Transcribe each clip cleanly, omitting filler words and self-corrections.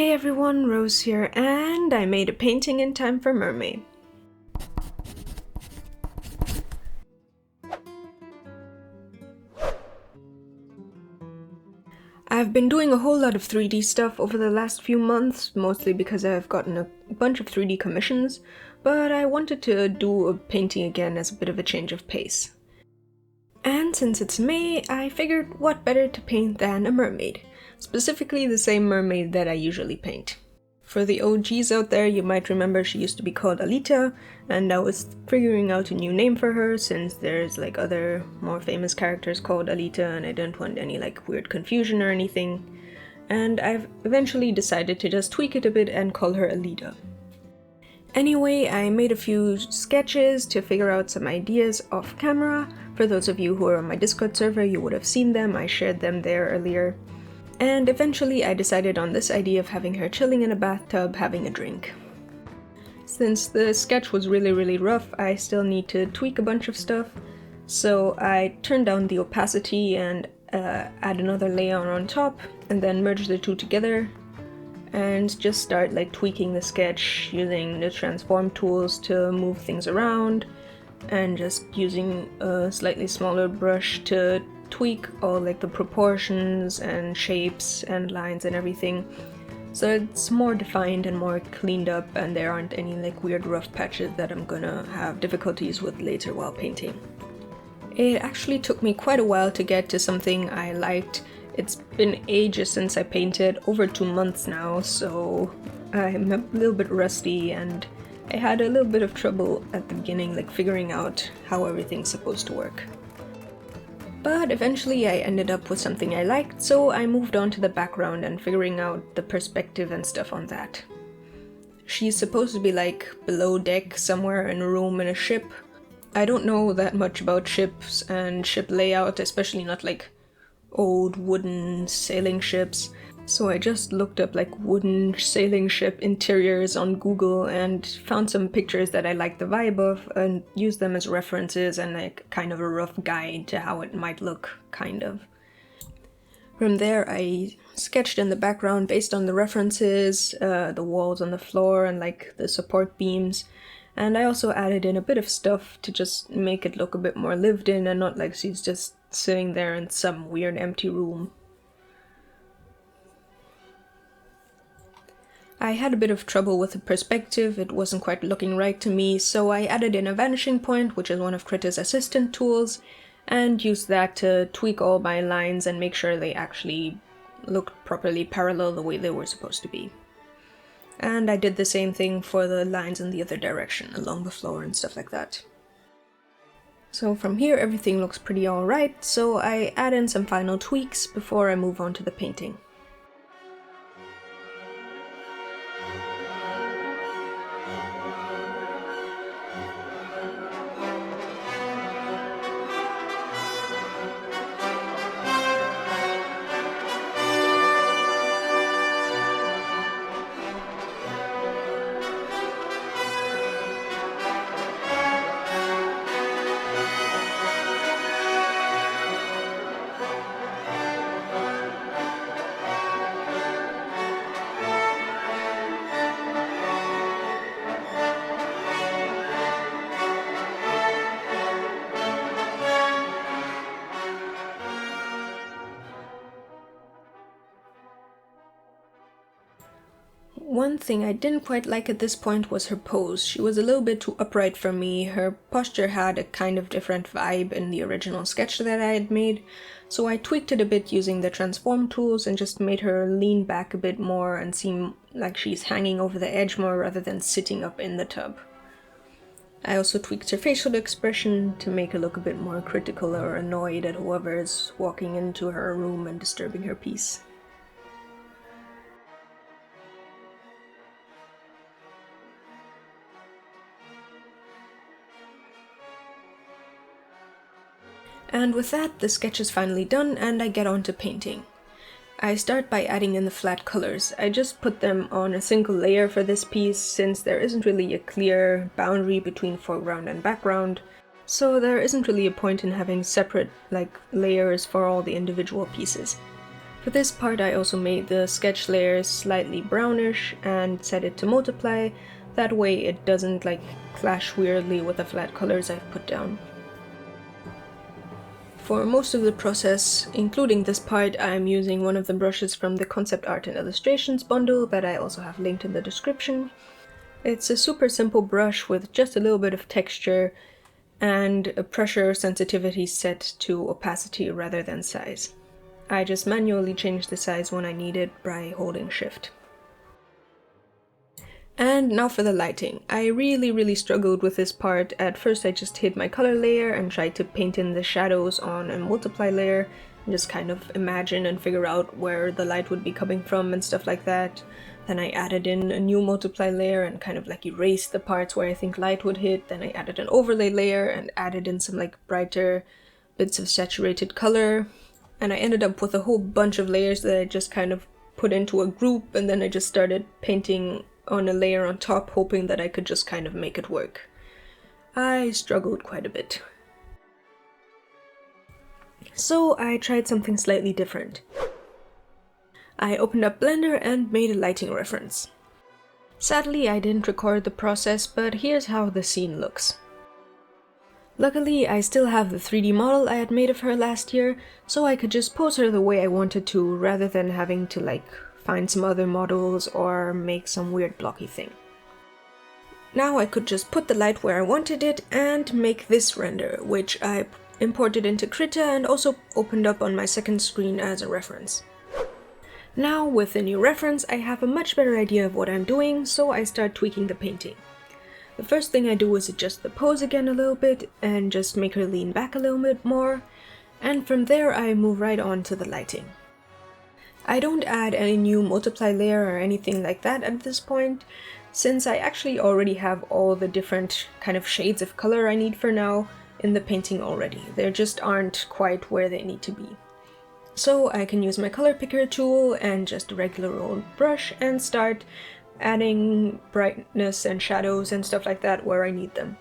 Hey everyone, Rose here, and I made a painting in time for Mermay. I've been doing a whole lot of 3D stuff over the last few months, mostly because I've gotten a bunch of 3D commissions, but I wanted to do a painting again as a bit of a change of pace. And since it's May, I figured what better to paint than a mermaid, specifically the same mermaid that I usually paint. For the OGs out there, you might remember she used to be called Alita, and I was figuring out a new name for her since there's like other more famous characters called Alita and I didn't want any like weird confusion or anything. And I've eventually decided to just tweak it a bit and call her Elida. Anyway, I made a few sketches to figure out some ideas off camera. For those of you who are on my Discord server, you would have seen them, I shared them there earlier. And eventually I decided on this idea of having her chilling in a bathtub having a drink. Since the sketch was really rough, I still need to tweak a bunch of stuff, so I turned down the opacity and add another layer on top, and then merge the two together, and just start like tweaking the sketch using the transform tools to move things around, and just using a slightly smaller brush to tweak all like the proportions and shapes and lines and everything, so it's more defined and more cleaned up and there aren't any like weird rough patches that I'm gonna have difficulties with later while painting. It actually took me quite a while to get to something I liked. It's been ages since I painted, over 2 months now, so I'm a little bit rusty and I had a little bit of trouble at the beginning, like figuring out how everything's supposed to work. But eventually I ended up with something I liked, so I moved on to the background and figuring out the perspective and stuff on that. She's supposed to be like below deck somewhere in a room in a ship. I don't know that much about ships and ship layout, especially not like old wooden sailing ships. So I just looked up like wooden sailing ship interiors on Google and found some pictures that I liked the vibe of and used them as references and like kind of a rough guide to how it might look, kind of. From there I sketched in the background based on the references, the walls on the floor and like the support beams, and I also added in a bit of stuff to just make it look a bit more lived in and not like she's just sitting there in some weird empty room. I had a bit of trouble with the perspective, it wasn't quite looking right to me, so I added in a vanishing point, which is one of Krita's assistant tools, and used that to tweak all my lines and make sure they actually looked properly parallel the way they were supposed to be. And I did the same thing for the lines in the other direction, along the floor and stuff like that. So from here everything looks pretty alright, so I add in some final tweaks before I move on to the painting. One thing I didn't quite like at this point was her pose. She was a little bit too upright for me. Her posture had a kind of different vibe in the original sketch that I had made, so I tweaked it a bit using the transform tools and just made her lean back a bit more and seem like she's hanging over the edge more rather than sitting up in the tub. I also tweaked her facial expression to make her look a bit more critical or annoyed at whoever is walking into her room and disturbing her peace. And with that, the sketch is finally done and I get on to painting. I start by adding in the flat colors. I just put them on a single layer for this piece since there isn't really a clear boundary between foreground and background, so there isn't really a point in having separate like layers for all the individual pieces. For this part I also made the sketch layers slightly brownish and set it to multiply, that way it doesn't like clash weirdly with the flat colors I've put down. For most of the process, including this part, I'm using one of the brushes from the Concept Art and Illustrations bundle that I also have linked in the description. It's a super simple brush with just a little bit of texture and a pressure sensitivity set to opacity rather than size. I just manually change the size when I need it by holding Shift. And now for the lighting. I really struggled with this part. At first I just hid my color layer and tried to paint in the shadows on a multiply layer and just kind of imagine and figure out where the light would be coming from and stuff like that. Then I added in a new multiply layer and kind of like erased the parts where I think light would hit. Then I added an overlay layer and added in some like brighter bits of saturated color. And I ended up with a whole bunch of layers that I just kind of put into a group, and then I just started painting on a layer on top, hoping that I could just kind of make it work. I struggled quite a bit. So I tried something slightly different. I opened up Blender and made a lighting reference. Sadly, I didn't record the process, but here's how the scene looks. Luckily, I still have the 3D model I had made of her last year, so I could just pose her the way I wanted to, rather than having to like find some other models or make some weird blocky thing. Now I could just put the light where I wanted it and make this render, which I imported into Krita and also opened up on my second screen as a reference. Now, with the new reference, I have a much better idea of what I'm doing, so I start tweaking the painting. The first thing I do is adjust the pose again a little bit and just make her lean back a little bit more, and from there I move right on to the lighting. I don't add any new multiply layer or anything like that at this point, since I actually already have all the different kind of shades of color I need for now in the painting already. They just aren't quite where they need to be. So I can use my color picker tool and just a regular old brush and start adding brightness and shadows and stuff like that where I need them.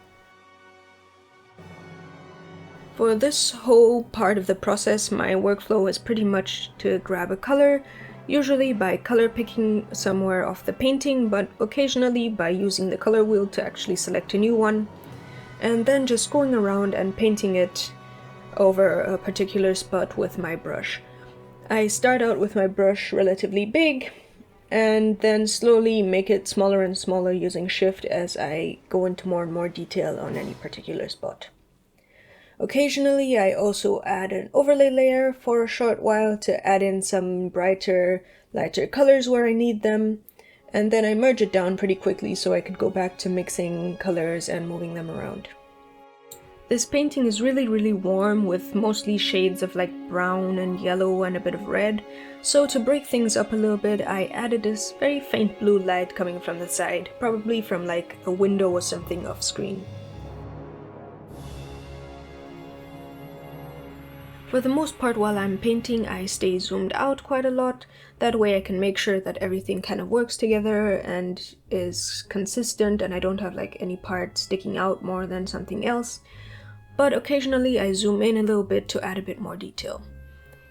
For this whole part of the process, my workflow is pretty much to grab a color, usually by color picking somewhere off the painting, but occasionally by using the color wheel to actually select a new one, and then just going around and painting it over a particular spot with my brush. I start out with my brush relatively big, and then slowly make it smaller and smaller using Shift as I go into more and more detail on any particular spot. Occasionally I also add an overlay layer for a short while to add in some brighter, lighter colors where I need them, and then I merge it down pretty quickly so I could go back to mixing colors and moving them around. This painting is really warm with mostly shades of like brown and yellow and a bit of red, so to break things up a little bit I added this very faint blue light coming from the side, probably from like a window or something off screen. For the most part while I'm painting I stay zoomed out quite a lot, that way I can make sure that everything kind of works together and is consistent and I don't have like any part sticking out more than something else. But occasionally I zoom in a little bit to add a bit more detail.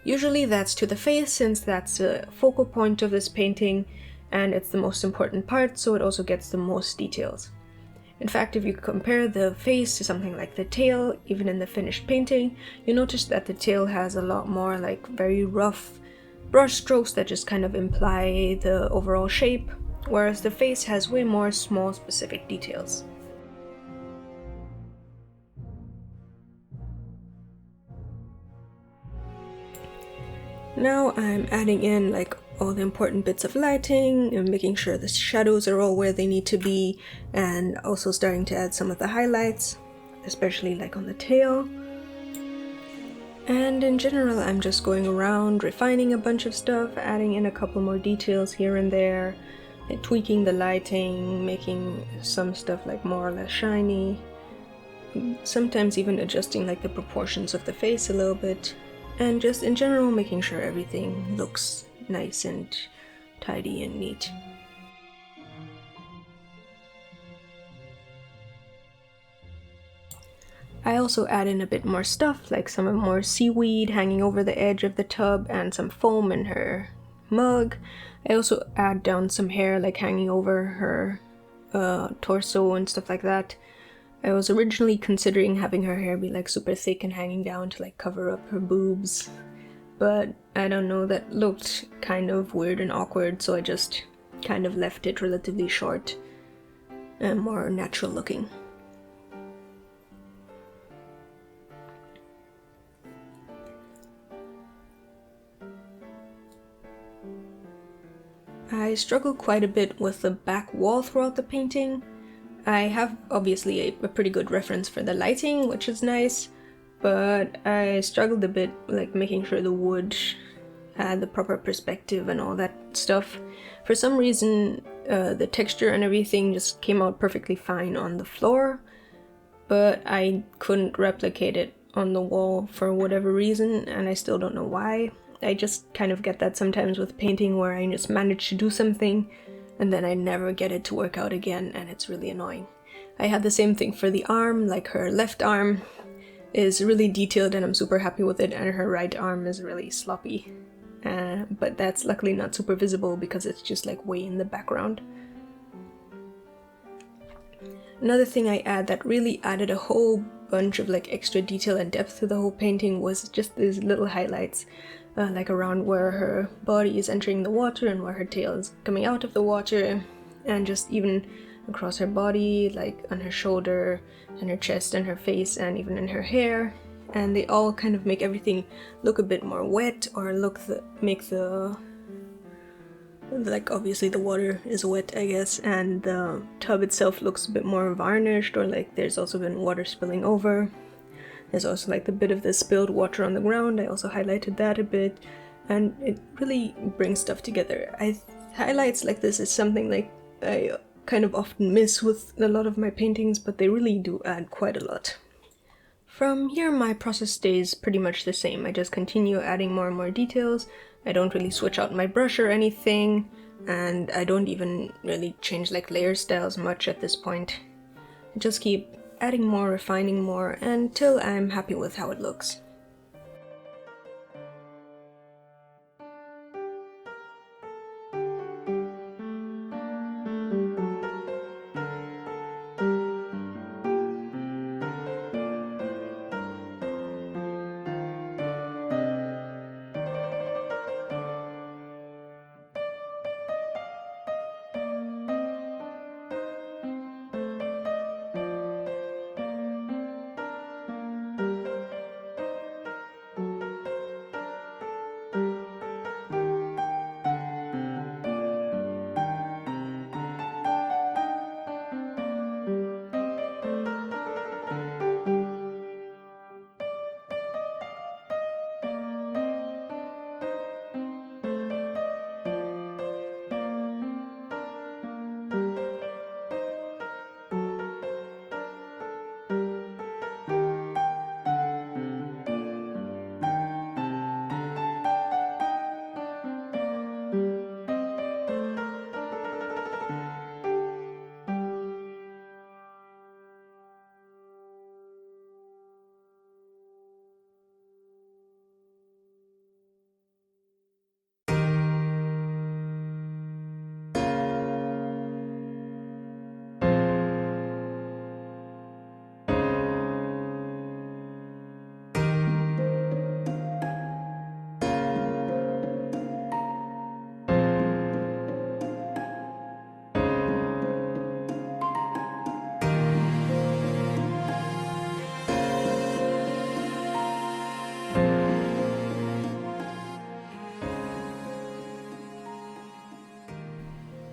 Usually that's to the face, since that's the focal point of this painting and it's the most important part, so it also gets the most details. In fact, if you compare the face to something like the tail, even in the finished painting, you notice that the tail has a lot more like very rough brush strokes that just kind of imply the overall shape, whereas the face has way more small specific details. Now I'm adding in like all the important bits of lighting and making sure the shadows are all where they need to be, and also starting to add some of the highlights, especially like on the tail. And in general I'm just going around refining a bunch of stuff, adding in a couple more details here and there, and tweaking the lighting, making some stuff like more or less shiny, sometimes even adjusting like the proportions of the face a little bit. And just in general making sure everything looks nice and tidy and neat. I also add in a bit more stuff, like some more seaweed hanging over the edge of the tub and some foam in her mug. I also add down some hair like hanging over her torso and stuff like that. I was originally considering having her hair be like super thick and hanging down to like cover up her boobs, but I don't know, that looked kind of weird and awkward, so I just kind of left it relatively short and more natural looking. I struggle quite a bit with the back wall throughout the painting. I have obviously a pretty good reference for the lighting, which is nice, but I struggled a bit like making sure the wood had the proper perspective and all that stuff. For some reason, the texture and everything just came out perfectly fine on the floor, but I couldn't replicate it on the wall for whatever reason, and I still don't know why. I just kind of get that sometimes with painting, where I just manage to do something and then I never get it to work out again, and it's really annoying. I had the same thing for the arm, like her left arm is really detailed and I'm super happy with it, and her right arm is really sloppy. But that's luckily not super visible because it's just like way in the background. Another thing I add that really added a whole bunch of like extra detail and depth to the whole painting was just these little highlights. Like around where her body is entering the water and where her tail is coming out of the water, and just even across her body, like on her shoulder and her chest and her face and even in her hair, and they all kind of make everything look a bit more wet, or make the like, obviously the water is wet, I guess, and the tub itself looks a bit more varnished, or like there's also been water spilling over. There's also like the bit of the spilled water on the ground. I also highlighted that a bit, and it really brings stuff together. Highlights like this is something like I kind of often miss with a lot of my paintings, but they really do add quite a lot. From here, my process stays pretty much the same. I just continue adding more and more details. I don't really switch out my brush or anything, and I don't even really change like layer styles much at this point. I just keep adding more, refining more, until I'm happy with how it looks.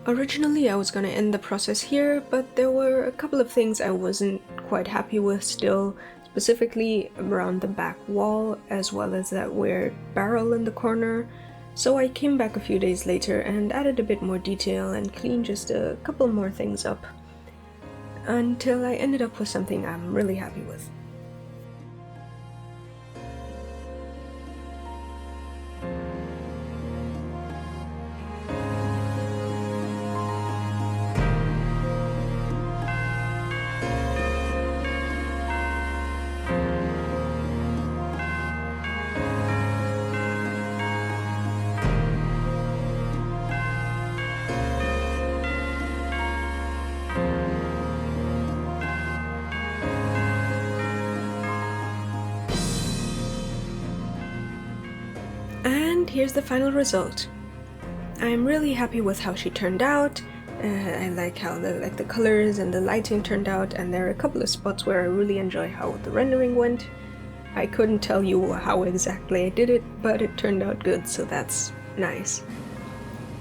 Originally I was gonna end the process here, but there were a couple of things I wasn't quite happy with still, specifically around the back wall, as well as that weird barrel in the corner. So I came back a few days later and added a bit more detail and cleaned just a couple more things up, until I ended up with something I'm really happy with. And here's the final result. I'm really happy with how she turned out. I like how the colors and the lighting turned out, and there are a couple of spots where I really enjoy how the rendering went. I couldn't tell you how exactly I did it, but it turned out good, so that's nice.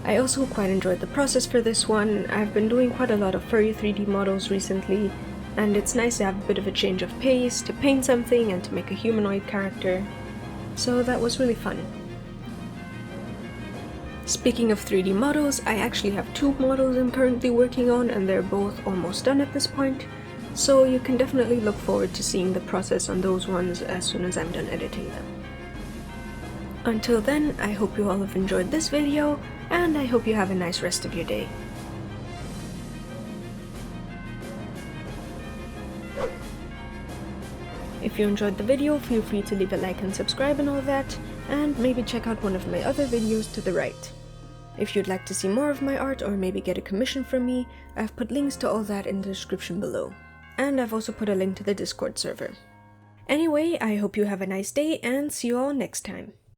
I also quite enjoyed the process for this one. I've been doing quite a lot of furry 3D models recently, and it's nice to have a bit of a change of pace, to paint something and to make a humanoid character. So that was really fun. Speaking of 3D models, I actually have 2 models I'm currently working on, and they're both almost done at this point, so you can definitely look forward to seeing the process on those ones as soon as I'm done editing them. Until then, I hope you all have enjoyed this video, and I hope you have a nice rest of your day. If you enjoyed the video, feel free to leave a like and subscribe and all that, and maybe check out one of my other videos to the right. If you'd like to see more of my art or maybe get a commission from me, I've put links to all that in the description below. And I've also put a link to the Discord server. Anyway, I hope you have a nice day and see you all next time.